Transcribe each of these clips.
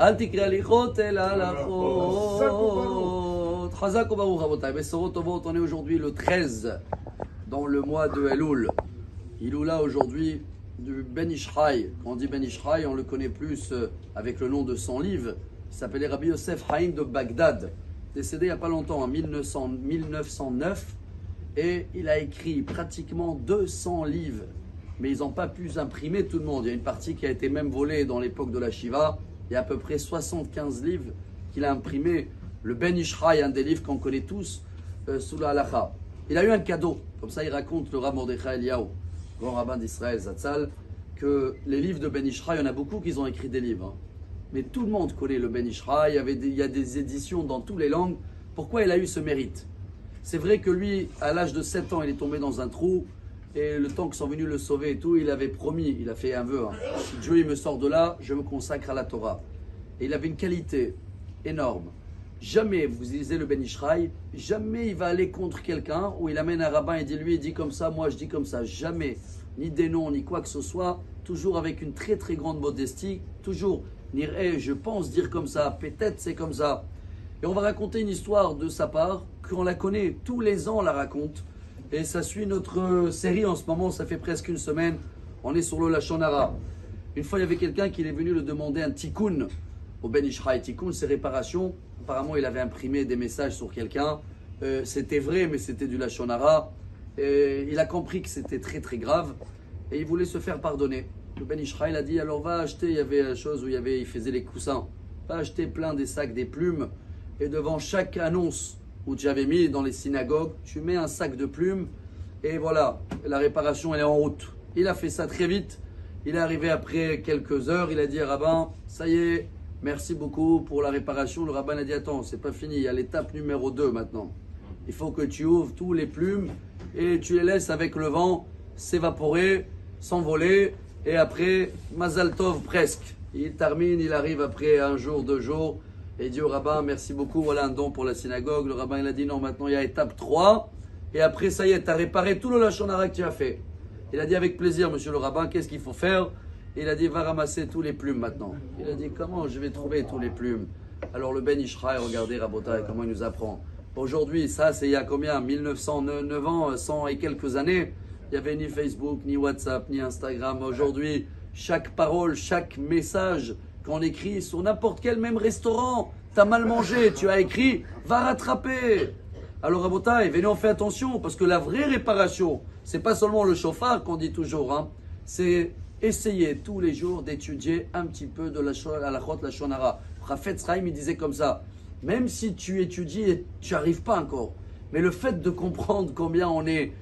אל תקרא הליכות אלא הלכות. Chazak ubaruch rabotai. Besorot tovot, on est aujourd'hui le 13 dans le mois de Elul. Iloula aujourd'hui du Ben Ishraï. Quand on dit Ben Ishraï, on le connaît plus avec le nom de son livre. Il s'appelait Rabbi Yosef Haïm de Bagdad, décédé il n'y a pas longtemps, en 1909. Et il a écrit pratiquement 200 livres. Mais ils n'ont pas pu imprimer tout le monde. Il y a une partie qui a été même volée dans l'époque de la Shiva. Il y a à peu près 75 livres qu'il a imprimés. Le Ben Ishraï, un des livres qu'on connaît tous, sous la halacha. Il a eu un cadeau. Comme ça, il raconte le Rav Mordechai Eliyahu, grand rabbin d'Israël, Zatzal, que les livres de Ben Ishraï, il y en a beaucoup qui ont écrit des livres. Mais tout le monde connaît le Ben Ishraï. Il y a des éditions dans toutes les langues. Pourquoi il a eu ce mérite? C'est vrai que lui, à l'âge de 7 ans, il est tombé dans un trou. Et le temps qu'ils sont venus le sauver et tout, il avait promis, il a fait un vœu. Si Dieu il me sort de là, je me consacre à la Torah. Et il avait une qualité énorme. Jamais, vous lisez le Ben Ishraï, jamais il va aller contre quelqu'un où il amène un rabbin et dit lui, il dit comme ça, moi je dis comme ça. Jamais, ni des noms, ni quoi que ce soit. Toujours avec une très très grande modestie. Toujours, je pense dire comme ça, peut-être c'est comme ça. Et on va raconter une histoire de sa part, qu'on la connaît, tous les ans on la raconte. Et ça suit notre série en ce moment, ça fait presque une semaine. On est sur le Lashon Hara. Une fois, il y avait quelqu'un qui est venu le demander un tikkun au Ben Ishraï. Tikkun, c'est réparation. Apparemment, il avait imprimé des messages sur quelqu'un. C'était vrai, mais c'était du Lashon Hara. Et il a compris que c'était très très grave. Et il voulait se faire pardonner. Le Ben Ishraï a dit, alors va acheter, il y avait une chose où il faisait les coussins. Va acheter plein des sacs, des plumes. Et devant chaque annonce où tu avais mis dans les synagogues, tu mets un sac de plumes et voilà, la réparation elle est en route. Il a fait ça très vite, il est arrivé après quelques heures, il a dit à rabbin, ça y est, merci beaucoup pour la réparation. Le rabbin a dit, attends, c'est pas fini, il y a l'étape numéro 2 maintenant. Il faut que tu ouvres tous les plumes et tu les laisses avec le vent s'évaporer, s'envoler et après, Mazal Tov presque. Il termine, il arrive après un jour, 2 jours. Et il dit au rabbin, merci beaucoup, voilà un don pour la synagogue. Le rabbin il a dit non, maintenant il y a étape 3. Et après ça y est, tu as réparé tout le Lashon Hara que tu as fait. Il a dit avec plaisir, monsieur le rabbin, qu'est-ce qu'il faut faire? Il a dit, va ramasser tous les plumes maintenant. Il a dit, comment je vais trouver tous les plumes? Alors le Ben Ishraï, regardez Rabotai, comment il nous apprend. Aujourd'hui, ça c'est il y a combien? 1909 ans, 100 et quelques années. Il n'y avait ni Facebook, ni WhatsApp, ni Instagram. Aujourd'hui, chaque parole, chaque message qu'on écrit sur n'importe quel même restaurant, t'as mal mangé, tu as écrit, va rattraper. Alors Rabotai, venez, on fait attention, parce que la vraie réparation, c'est pas seulement le chauffard qu'on dit toujours, hein, c'est essayer tous les jours d'étudier un petit peu de la halachot Lashon Hara. Chafetz Chaim, il disait comme ça, même si tu étudies et tu n'y arrives pas encore, mais le fait de comprendre combien on est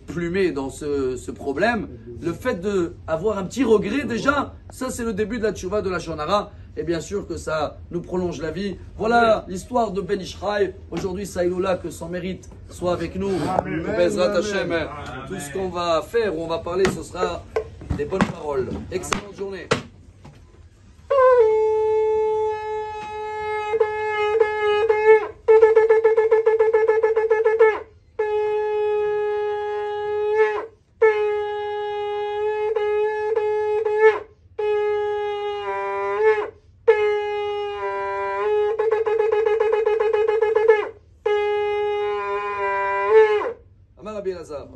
plumé dans ce problème, le fait d'avoir un petit regret déjà, ça c'est le début de la tchouva de la Lashon Hara, et bien sûr que ça nous prolonge la vie. Voilà l'histoire de Ben Ishraï. Aujourd'hui, Saïloula, que son mérite soit avec nous. Bezrat Hashem, tout ce qu'on va faire, où on va parler, ce sera des bonnes paroles. Excellente journée. Amar Rabbi Elazar.